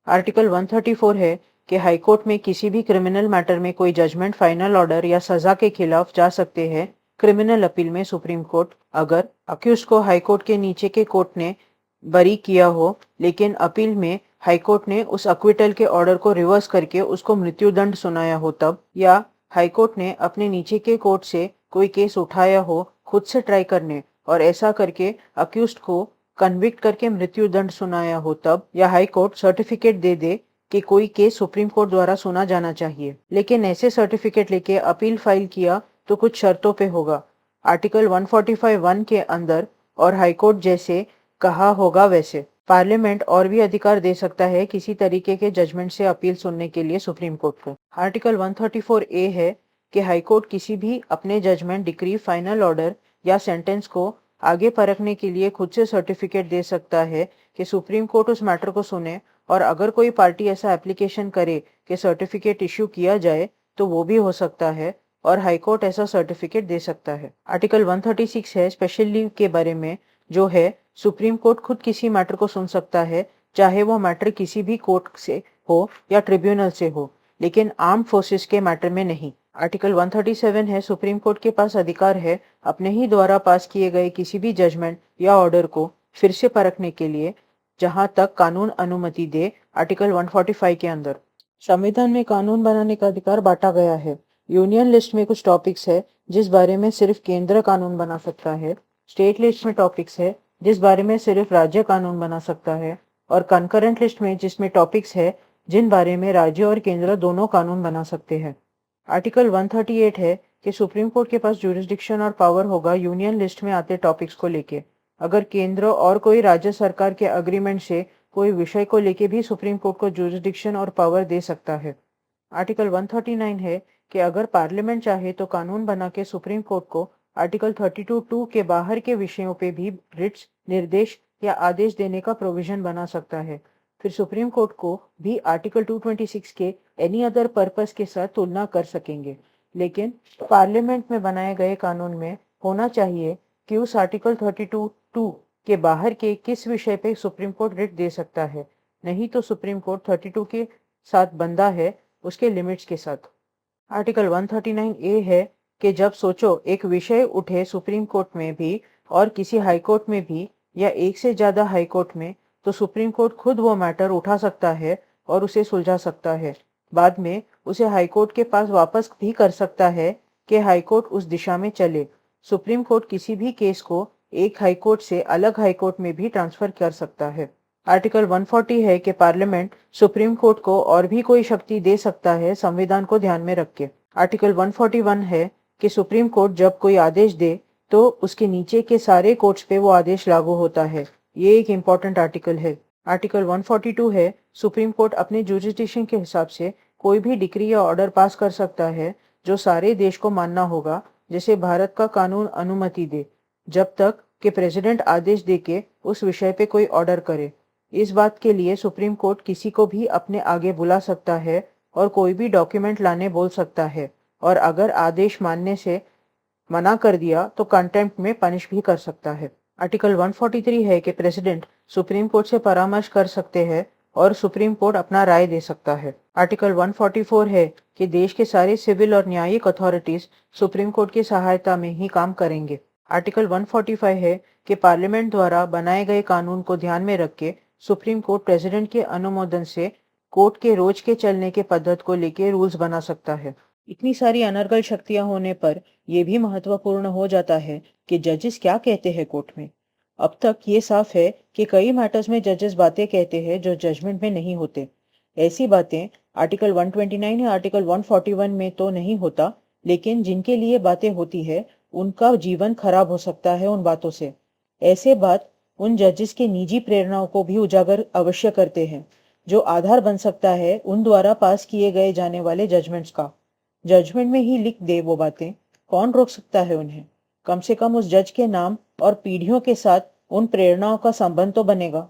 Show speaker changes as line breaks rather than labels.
Article 134 है कि high court में किसी भी क्रिमिनल मैटर में कोई जजमेंट, फाइनल ऑर्डर या सजा के खिलाफ जा सकते हैं क्रिमिनल अपील में सुप्रीम कोर्ट, अगर अक्यूज को हाईकोर्ट के नीचे के कोर्ट ने बरी किया हो, लेकिन अपील में हाईकोर्ट ने उस अक्विटल के ऑर्डर को रिवर्स करके उसको मृत्युदंड सुनाया हो तब, या हाईकोर्ट ने अपने नीचे के कोर्ट से कोई केस उठाया हो खुद से ट्राई करने और ऐसा करके अक्यूज को कन्विक्ट करके मृत्युदंड सुनाया हो तब, या हाई कोर्ट सर्टिफिकेट दे दे कि कोई केस सुप्रीम कोर्ट द्वारा सुना जाना चाहिए, लेकिन ऐसे सर्टिफिकेट लेके अपील फाइल किया तो कुछ शर्तों पे होगा। आर्टिकल 145(1) के अंदर और हाईकोर्ट जैसे कहा होगा वैसे पार्लियामेंट और भी अधिकार दे सकता है किसी तरीके के जजमेंट से अपील सुनने के लिए सुप्रीम कोर्ट को। आर्टिकल 134A है कि हाईकोर्ट किसी भी अपने जजमेंट, डिक्री, फाइनल ऑर्डर या सेंटेंस को आगे परखने के लिए खुद से सर्टिफिकेट दे सकता है कि सुप्रीम कोर्ट उस मैटर को सुने, और अगर कोई पार्टी ऐसा एप्लीकेशन करे कि सर्टिफिकेट इश्यू किया जाए तो वो भी हो सकता है और हाईकोर्ट ऐसा सर्टिफिकेट दे सकता है। आर्टिकल 136 है स्पेशल लीव के बारे में, जो है सुप्रीम कोर्ट खुद किसी मैटर को सुन सकता है, चाहे वो मैटर किसी भी कोर्ट से हो या ट्रिब्यूनल से हो, लेकिन आर्म फोर्सेस के मैटर में नहीं। आर्टिकल 137 है सुप्रीम कोर्ट के पास अधिकार है अपने ही द्वारा पास किए गए किसी भी जजमेंट या ऑर्डर को फिर से परखने के लिए, जहां तक कानून अनुमति दे। आर्टिकल 145 के अंदर संविधान में कानून बनाने का अधिकार बांटा गया है। यूनियन लिस्ट में कुछ टॉपिक्स है जिस बारे में सिर्फ केंद्र कानून बना सकता है, स्टेट लिस्ट में टॉपिक्स है जिस बारे में सिर्फ राज्य कानून बना सकता है, और कंकरेंट लिस्ट में जिसमें टॉपिक्स है जिन बारे में राज्य और केंद्र दोनों कानून बना सकते हैं। आर्टिकल 138 है कि सुप्रीम कोर्ट के पास जुरिस्डिक्शन और पावर होगा यूनियन लिस्ट में आते टॉपिक्स को लेके, अगर केंद्र और कोई राज्य सरकार के अग्रीमेंट से कोई विषय को लेके भी सुप्रीम कोर्ट को जुरिस्डिक्शन और पावर दे सकता है। आर्टिकल 139 है कि अगर पार्लियामेंट चाहे तो कानून बना के सुप्रीम कोर्ट को आर्टिकल 32(2) के बाहर के विषयों पे भी रिट्स, निर्देश या आदेश देने का प्रोविजन बना सकता है। फिर सुप्रीम कोर्ट को भी आर्टिकल 226 के एनी अदर पर्पस के साथ तुलना कर सकेंगे, लेकिन पार्लियामेंट में बनाए गए कानून में होना चाहिए कि उस आर्टिकल 32(2) के बाहर के किस विषय पे सुप्रीम कोर्ट रिट दे सकता है, नहीं तो सुप्रीम कोर्ट 32 के साथ बंधा है उसके लिमिट्स के साथ। आर्टिकल 139A है कि जब सोचो एक विषय उठे सुप्रीम कोर्ट में भी और किसी हाई कोर्ट में भी या एक से ज्यादा हाई कोर्ट में, तो सुप्रीम कोर्ट खुद वो मैटर उठा सकता है और उसे सुलझा सकता है। बाद में उसे हाई कोर्ट के पास वापस भी कर सकता है कि हाई कोर्ट उस दिशा में चले। सुप्रीम कोर्ट किसी भी केस को एक हाई कोर्ट से अलग हाई कोर्ट में भी ट्रांसफर कर सकता है। आर्टिकल 140 है कि पार्लियामेंट सुप्रीम कोर्ट को और भी कोई शक्ति दे सकता है संविधान को ध्यान में रख के। आर्टिकल 141 है कि सुप्रीम कोर्ट जब कोई आदेश दे तो उसके नीचे के सारे कोर्ट्स पे वो आदेश लागू होता है। ये एक इम्पोर्टेंट आर्टिकल है। आर्टिकल 142 है सुप्रीम कोर्ट अपने जुरिस्डिक्शन के हिसाब से कोई भी डिक्री या ऑर्डर पास कर सकता है जो सारे देश को मानना होगा, जैसे भारत का कानून अनुमति दे, जब तक कि प्रेसिडेंट आदेश देके उस विषय पे कोई ऑर्डर करे। इस बात के लिए सुप्रीम कोर्ट किसी को भी अपने आगे बुला सकता है और कोई भी डॉक्यूमेंट लाने बोल सकता है, और अगर आदेश मानने से मना कर दिया तो कंटेम्प्ट में पनिश भी कर सकता है। आर्टिकल 143 है कि प्रेसिडेंट सुप्रीम कोर्ट से परामर्श कर सकते हैं और सुप्रीम कोर्ट अपना राय दे सकता है। आर्टिकल 144 है कि देश के सारे सिविल और न्यायिक अथॉरिटीज सुप्रीम कोर्ट की सहायता में ही काम करेंगे। आर्टिकल 145 है कि पार्लियामेंट द्वारा बनाए गए कानून को ध्यान में रख के सुप्रीम कोर्ट प्रेसिडेंट के अनुमोदन से कोर्ट के रोज के चलने के पद्धत को लेके रूल्स बना सकता है। इतनी सारी अनर्गल शक्तियां होने पर यह भी महत्वपूर्ण हो जाता है कि जजेस क्या कहते हैं कोर्ट में। अब तक ये साफ है कि कई मैटर्स में जजेस बातें कहते हैं जो जजमेंट में नहीं होते। ऐसी बातें आर्टिकल 129 या आर्टिकल 141 में तो नहीं होता, लेकिन जिनके लिए बातें होती है उनका जीवन खराब हो सकता है उन बातों से। ऐसे बात उन जजेस के निजी प्रेरणाओं को भी उजागर अवश्य करते हैं, जो आधार बन सकता है उन द्वारा पास किए गए जाने वाले जजमेंट्स का। जजमेंट में ही लिख दे वो बातें, कौन रोक सकता है उन्हें? कम से कम उस जज के नाम और पीढ़ियों के साथ उन प्रेरणाओं का संबंध तो बनेगा।